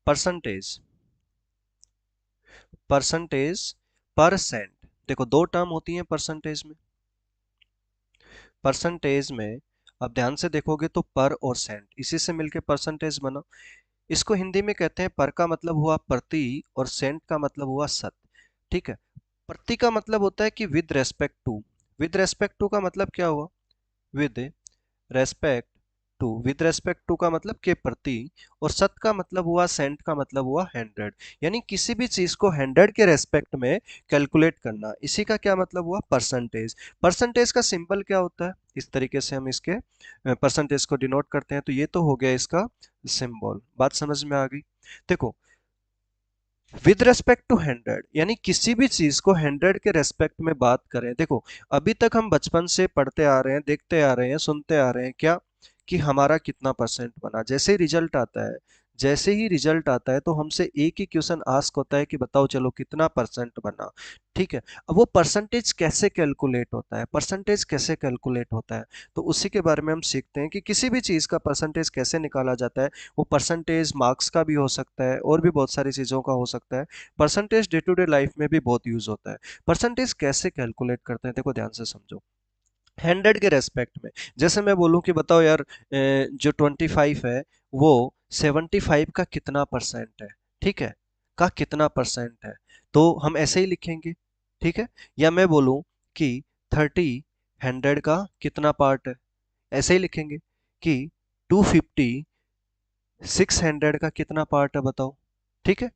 Percentage, percentage percent. देखो दो term होती हैं परसेंटेज में। परसेंटेज में अब ध्यान से देखोगे तो पर और सेंट इसी से मिलके परसेंटेज बना। इसको हिंदी में कहते हैं, पर का मतलब हुआ प्रति और सेंट का मतलब हुआ शत। ठीक है। प्रति का मतलब होता है कि with respect to. With respect to का मतलब क्या हुआ? With respect to. With respect to का मतलब के प्रति। और शत का मतलब हुआ, सेंट का मतलब हुआ 100। यानी किसी भी चीज को 100 के रेस्पेक्ट में कैलकुलेट करना, इसी का क्या मतलब हुआ? परसेंटेज। परसेंटेज का सिंबल क्या होता है? इस तरीके से हम इसके परसेंटेज को डिनोट करते हैं। तो ये तो हो गया इसका सिंबल। बात समझ में आ गई? देखो, विद रेस्पेक्ट टू 100 यानी किसी भी चीज को 100 के रेस्पेक्ट में बात करें। देखो, अभी तक हम बचपन से पढ़ते आ रहे हैं, देखते आ रहे हैं, सुनते आ रहे हैं क्या, कि हमारा कितना परसेंट बना। जैसे ही रिजल्ट आता है, जैसे ही रिजल्ट आता है तो हमसे एक ही क्वेश्चन आस्क होता है कि बताओ चलो कितना परसेंट बना। ठीक है। अब वो परसेंटेज कैसे कैलकुलेट होता है, परसेंटेज कैसे कैलकुलेट होता है, तो उसी के बारे में हम सीखते हैं कि किसी भी चीज का परसेंटेज कैसे निकाला जाता है। वो परसेंटेज मार्क्स का भी हो सकता है और भी बहुत सारी चीज़ों का हो सकता है। Percentage day to day life में भी बहुत यूज होता है। परसेंटेज कैसे कैलकुलेट करते हैं, देखो ध्यान से समझो। 100 के रेस्पेक्ट में, जैसे मैं बोलूं कि बताओ यार, जो 25 है वो 75 का कितना परसेंट है। ठीक है, का कितना परसेंट है, तो हम ऐसे ही लिखेंगे। ठीक है। या मैं बोलूं कि 30 100 का कितना पार्ट है, ऐसे ही लिखेंगे। कि 250 600 का कितना पार्ट है, बताओ। ठीक है।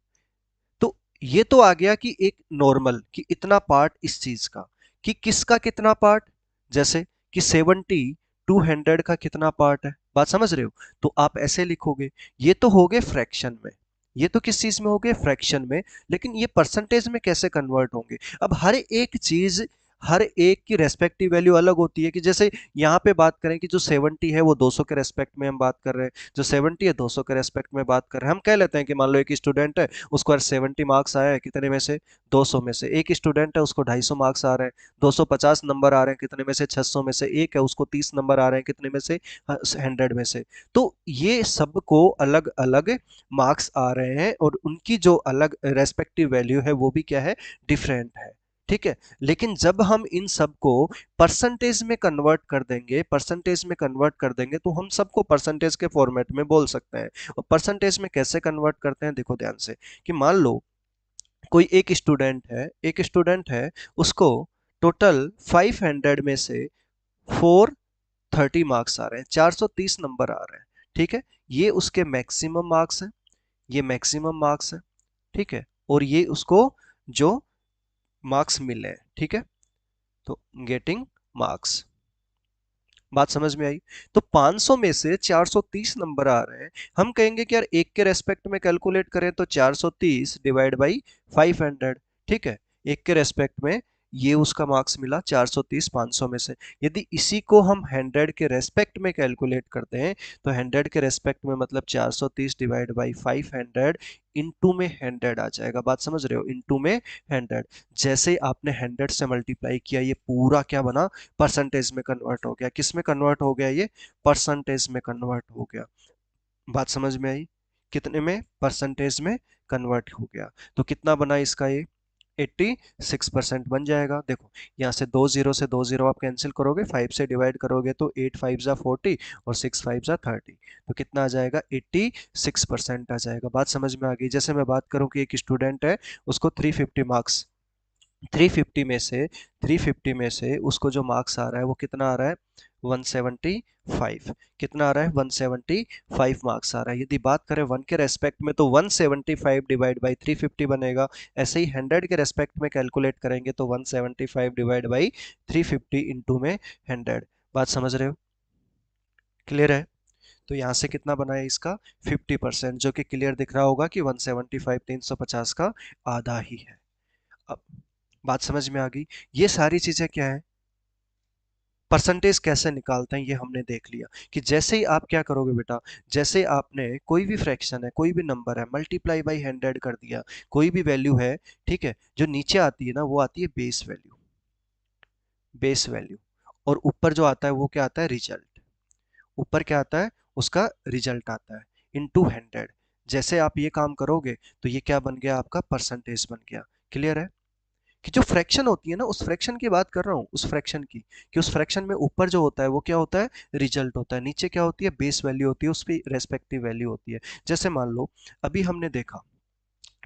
तो ये तो आ गया कि एक नॉर्मल, कि इतना पार्ट इस चीज का, कि किसका कितना पार्ट। जैसे कि 70 200 का कितना पार्ट है, बात समझ रहे हो? तो आप ऐसे लिखोगे। ये तो हो गए फ्रैक्शन में, ये तो किस चीज में हो गए? फ्रैक्शन में। लेकिन ये परसेंटेज में कैसे कन्वर्ट होंगे? अब हर एक चीज, हर एक की रेस्पेक्टिव वैल्यू अलग होती है। कि जैसे यहाँ पे बात करें कि जो 70 है वो 200 के रेस्पेक्ट में हम बात कर रहे हैं, जो 70 है 200 के रेस्पेक्ट में बात कर रहे हैं। हम कह लेते हैं कि मान लो एक स्टूडेंट है, उसको 70 मार्क्स आया है, कितने में से? 200 में से। एक स्टूडेंट है, उसको 250 मार्क्स आ रहे हैं, 250 नंबर आ रहे हैं, कितने में से? 600 में से। एक है, उसको 30 नंबर आ रहे हैं, कितने में से? 100 में से। तो ये सबको अलग अलग मार्क्स आ रहे हैं और उनकी जो अलग रेस्पेक्टिव वैल्यू है वो भी क्या है? डिफरेंट है। ठीक है। लेकिन जब हम इन सबको परसेंटेज में कन्वर्ट कर देंगे, परसेंटेज में कन्वर्ट कर देंगे, तो हम सबको परसेंटेज के फॉर्मेट में बोल सकते हैं। और परसेंटेज में कैसे कन्वर्ट करते हैं, देखो ध्यान से। कि मान लो कोई एक स्टूडेंट है, एक स्टूडेंट है, उसको टोटल 500 में से 430 मार्क्स आ रहे हैं, 430 नंबर आ रहे हैं। ठीक है। ये उसके मैक्सिमम मार्क्स हैं, ये मैक्सिमम मार्क्स है। ठीक है। और ये उसको जो मार्क्स मिले हैं। ठीक है। तो गेटिंग मार्क्स। बात समझ में आई? तो 500 में से 430 नंबर आ रहे हैं। हम कहेंगे कि यार एक के रेस्पेक्ट में कैलकुलेट करें तो 430 डिवाइड बाई 500। ठीक है। एक के रेस्पेक्ट में ये उसका मार्क्स मिला 430 500 में से। यदि इसी को हम 100 के रेस्पेक्ट में कैलकुलेट करते हैं तो 100 के रेस्पेक्ट में मतलब 430 डिवाइड बाई 500 इनटू में 100 आ जाएगा। बात समझ रहे हो? इनटू में 100। जैसे ही आपने 100 से मल्टीप्लाई किया, ये पूरा क्या बना? परसेंटेज में कन्वर्ट हो गया। किस में कन्वर्ट हो गया? ये परसेंटेज में कन्वर्ट हो गया। बात समझ में आई? कितने में? परसेंटेज में कन्वर्ट हो गया। तो कितना बना इसका? ये 86% बन जाएगा। देखो, यहाँ से दो जीरो आप कैंसिल करोगे, 5 से डिवाइड करोगे तो 8 5 जा 40 और 6 5 जा 30। तो कितना आ जाएगा? 86% आ जाएगा। बात समझ में आ गई? जैसे मैं बात करूं कि एक स्टूडेंट है, उसको 350 मार्क्स, 350 में से 350 में से उसको जो मार्क्स आ रहा है वो कितना आ रहा है? 175। कितना आ रहा है? 175 मार्क्स आ रहा है। यदि बात करें 1 के रेस्पेक्ट में तो 175 डिवाइड बाई 350 बनेगा। ऐसे ही 100 के रेस्पेक्ट में कैलकुलेट करेंगे तो 175 डिवाइड बाई 350 इंटू में 100। बात समझ रहे हो? क्लियर है? तो यहाँ से कितना बना है इसका? 50%, जो कि क्लियर दिख रहा होगा कि 175 350 का आधा ही है। अब बात समझ में आ गई? ये सारी चीजें क्या है? परसेंटेज कैसे निकालते हैं ये हमने देख लिया। कि जैसे ही आप क्या करोगे बेटा, जैसे आपने कोई भी फ्रैक्शन है, कोई भी नंबर है, मल्टीप्लाई बाई 100 कर दिया, कोई भी वैल्यू है। ठीक है। जो नीचे आती है ना वो आती है बेस वैल्यू, बेस वैल्यू। और ऊपर जो आता है वो क्या आता है? रिजल्ट। ऊपर क्या आता है? उसका रिजल्ट आता है इनटू 100। जैसे आप ये काम करोगे तो ये क्या बन गया, आपका परसेंटेज बन गया। क्लियर है? कि जो फ्रैक्शन होती है ना, उस फ्रैक्शन की बात कर रहा हूँ, उस फ्रैक्शन की, कि उस फ्रैक्शन में ऊपर जो होता है वो क्या होता है, रिजल्ट होता है, नीचे क्या होती है, बेस वैल्यू होती है, उसकी रेस्पेक्टिव वैल्यू होती है। जैसे मान लो अभी हमने देखा,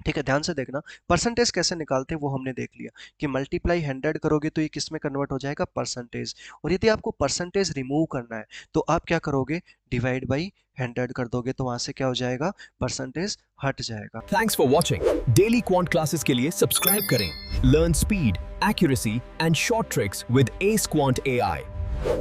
ठीक है, ध्यान से देखना, परसेंटेज कैसे निकालते हैं वो हमने देख लिया, कि मल्टीप्लाई 100 करोगे तो ये किस में कन्वर्ट हो जाएगा, परसेंटेज। और यदि आपको परसेंटेज रिमूव करना है तो आप क्या करोगे, डिवाइड बाई 100 कर दोगे, तो वहां से क्या हो जाएगा, परसेंटेज हट जाएगा। Thanks for watching. Daily quant classes के लिए सब्सक्राइब करें। Learn speed, accuracy and short tricks with S quant AI।